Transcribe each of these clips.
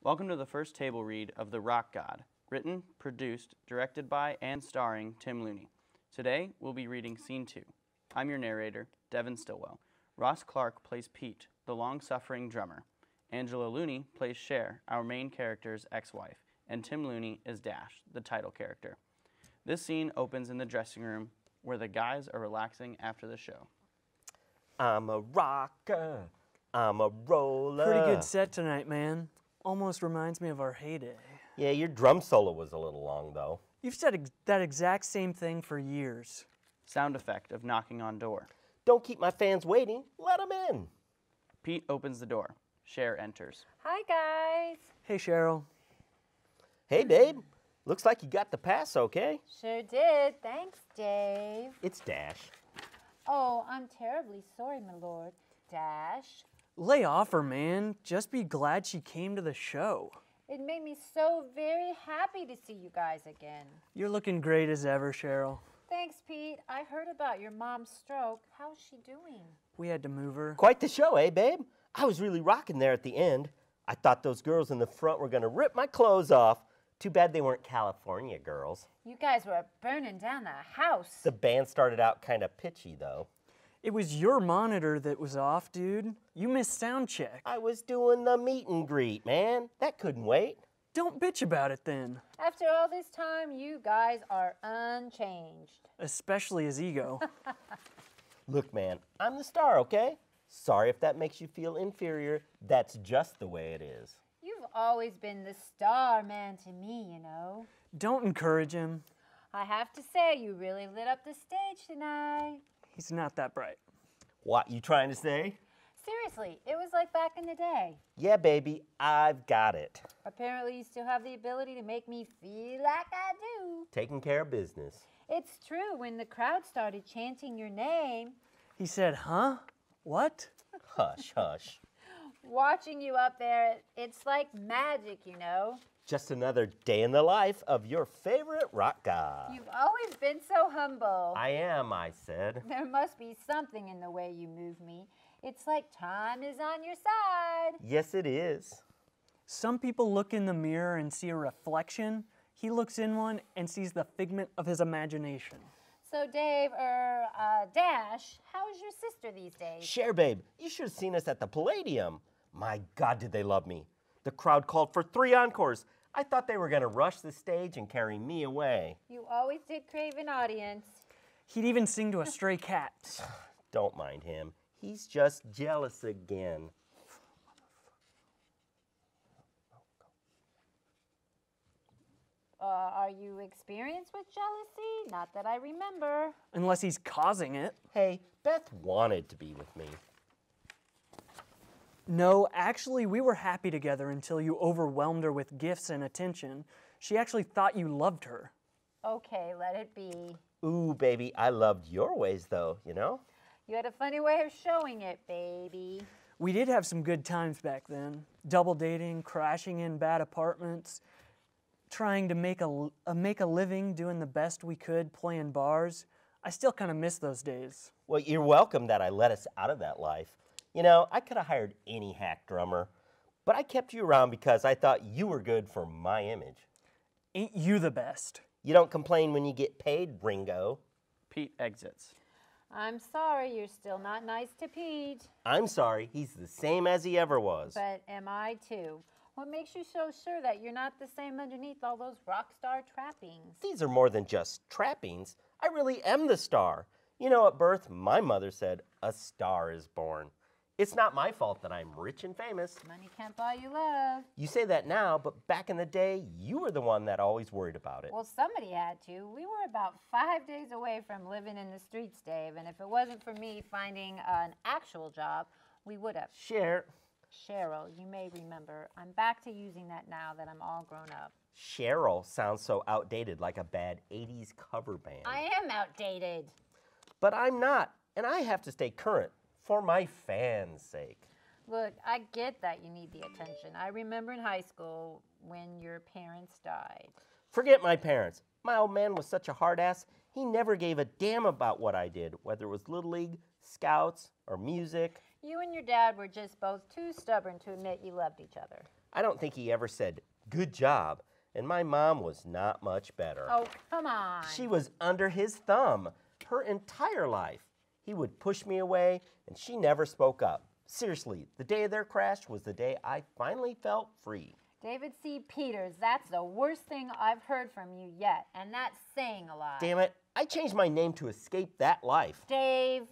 Welcome to the first table read of The Rock God, written, produced, directed by, and starring Tim Looney. Today, we'll be reading Scene 2. I'm your narrator, Devin Stillwell. Ross Clark plays Pete, the long-suffering drummer. Angela Looney plays Cher, our main character's ex-wife, and Tim Looney is Dash, the title character. This scene opens in the dressing room, where the guys are relaxing after the show. I'm a rocker, I'm a roller. Pretty good set tonight, man. Almost reminds me of our heyday. Yeah, your drum solo was a little long, though. You've said that exact same thing for years. Sound effect of knocking on door. Don't keep my fans waiting, let them in. Pete opens the door. Cher enters. Hi, guys. Hey, Cheryl. Hey, babe. Looks like you got the pass okay. Sure did. Thanks, Dave. It's Dash. Oh, I'm terribly sorry, my lord. Dash. Lay off her, man. Just be glad she came to the show. It made me so very happy to see you guys again. You're looking great as ever, Cheryl. Thanks, Pete. I heard about your mom's stroke. How's she doing? We had to move her. Quite the show, eh, babe? I was really rocking there at the end. I thought those girls in the front were gonna rip my clothes off. Too bad they weren't California girls. You guys were burning down the house. The band started out kind of pitchy, though. It was your monitor that was off, dude. You missed sound check. I was doing the meet and greet, man. That couldn't wait. Don't bitch about it then. After all this time, you guys are unchanged. Especially his ego. Look, man, I'm the star, okay? Sorry if that makes you feel inferior. That's just the way it is. You've always been the star man to me, you know. Don't encourage him. I have to say, you really lit up the stage tonight. He's not that bright. What you trying to say? Seriously, it was like back in the day. Yeah, baby, I've got it. Apparently, you still have the ability to make me feel like I do. Taking care of business. It's true, when the crowd started chanting your name, He said, huh? What? Hush, hush. watching you up there, it's like magic, you know. Just another day in the life of your favorite rock god. You've always been so humble. I am, I said. There must be something in the way you move me. It's like time is on your side. Yes, it is. Some people look in the mirror and see a reflection. He looks in one and sees the figment of his imagination. So, Dave, Dash, how's your sister these days? Cher, babe, you should have seen us at the Palladium. My God, did they love me. The crowd called for 3 encores. I thought they were going to rush the stage and carry me away. You always did crave an audience. He'd even sing to a stray cat. Don't mind him. He's just jealous again. Are you experienced with jealousy? Not that I remember. Unless he's causing it. Hey, Beth wanted to be with me. No, actually, we were happy together until you overwhelmed her with gifts and attention. She actually thought you loved her. Okay, let it be. Ooh, baby, I loved your ways, though, you know? You had a funny way of showing it, baby. We did have some good times back then. Double dating, crashing in bad apartments, trying to make a living, doing the best we could, playing bars. I still kind of miss those days. Well, you're welcome that I let us out of that life. You know, I could have hired any hack drummer, but I kept you around because I thought you were good for my image. Ain't you the best? You don't complain when you get paid, Ringo. Pete exits. I'm sorry, you're still not nice to Pete. I'm sorry, he's the same as he ever was. But am I too? What makes you so sure that you're not the same underneath all those rock star trappings? These are more than just trappings. I really am the star. You know, at birth, my mother said, a star is born. It's not my fault that I'm rich and famous. Money can't buy you love. You say that now, but back in the day, you were the one that always worried about it. Well, somebody had to. We were about 5 days away from living in the streets, Dave, and if it wasn't for me finding an actual job, we would have. Cher. Cheryl, you may remember, I'm back to using that now that I'm all grown up. Cheryl sounds so outdated, like a bad 80s cover band. I am outdated. But I'm not, and I have to stay current for my fans' sake. Look, I get that you need the attention. I remember in high school when your parents died. Forget my parents. My old man was such a hard ass, he never gave a damn about what I did, whether it was Little League, Scouts, or music. You and your dad were just both too stubborn to admit you loved each other. I don't think he ever said, "Good job." And my mom was not much better. Oh, come on. She was under his thumb her entire life. He would push me away, and she never spoke up. Seriously, the day of their crash was the day I finally felt free. David C. Peters, that's the worst thing I've heard from you yet, and that's saying a lot. Damn it, I changed my name to escape that life. Dave,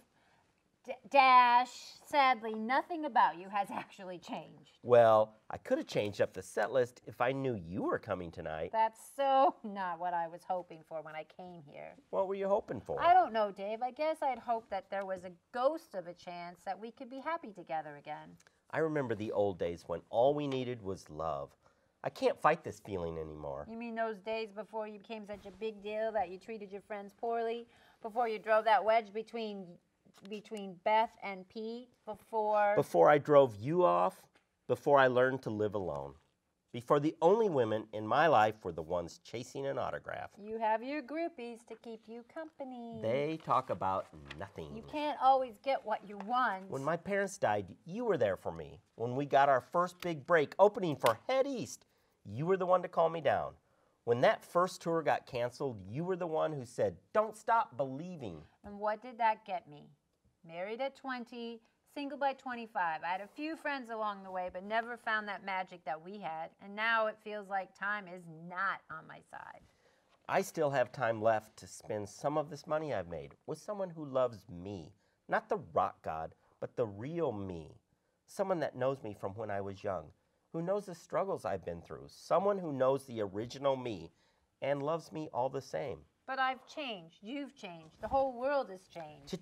Dash, sadly, nothing about you has actually changed. Well, I could have changed up the set list if I knew you were coming tonight. That's so not what I was hoping for when I came here. What were you hoping for? I don't know, Dave. I guess I'd hoped that there was a ghost of a chance that we could be happy together again. I remember the old days when all we needed was love. I can't fight this feeling anymore. You mean those days before you became such a big deal that you treated your friends poorly? Before you drove that wedge between Beth and Pete? Before I drove you off? Before I learned to live alone? Before the only women in my life were the ones chasing an autograph? You have your groupies to keep you company. They talk about nothing. You can't always get what you want. When my parents died, you were there for me. When we got our first big break opening for Head East, you were the one to calm me down. When that first tour got canceled, you were the one who said, "Don't stop believing." And what did that get me? Married at 20, single by 25. I had a few friends along the way, but never found that magic that we had. And now it feels like time is not on my side. I still have time left to spend some of this money I've made with someone who loves me. Not the rock god, but the real me. Someone that knows me from when I was young, who knows the struggles I've been through. Someone who knows the original me and loves me all the same. But I've changed. You've changed. The whole world has changed.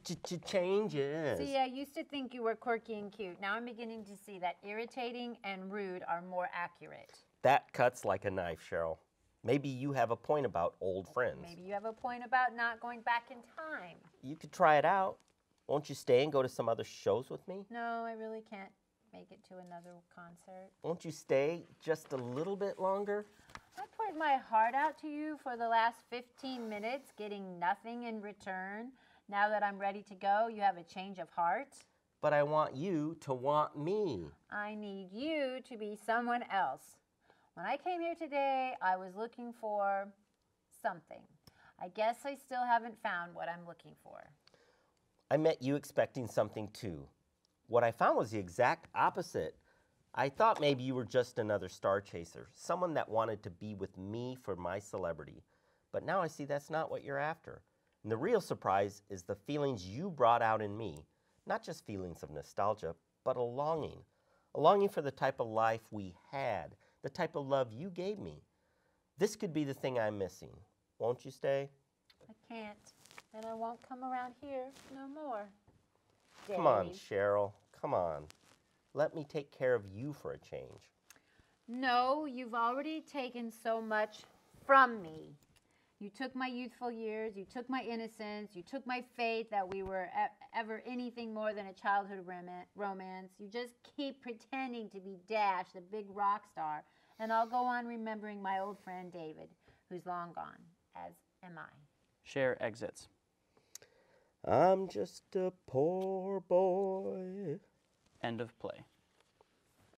Changes. See, I used to think you were quirky and cute. Now I'm beginning to see that irritating and rude are more accurate. That cuts like a knife, Cheryl. Maybe you have a point about old friends. Maybe you have a point about not going back in time. You could try it out. Won't you stay and go to some other shows with me? No, I really can't make it to another concert. Won't you stay just a little bit longer? I poured my heart out to you for the last 15 minutes, getting nothing in return. Now that I'm ready to go, you have a change of heart. But I want you to want me. I need you to be someone else. When I came here today, I was looking for something. I guess I still haven't found what I'm looking for. I met you expecting something too. What I found was the exact opposite. I thought maybe you were just another star chaser, someone that wanted to be with me for my celebrity. But now I see that's not what you're after. And the real surprise is the feelings you brought out in me. Not just feelings of nostalgia, but a longing for the type of life we had, the type of love you gave me. This could be the thing I'm missing. Won't you stay? I can't, and I won't come around here no more. Come on, Dave. Cheryl. Come on. Let me take care of you for a change. No, you've already taken so much from me. You took my youthful years, you took my innocence, you took my faith that we were ever anything more than a childhood romance. You just keep pretending to be Dash, the big rock star, and I'll go on remembering my old friend David, who's long gone, as am I. Cher exits. I'm just a poor boy. End of play.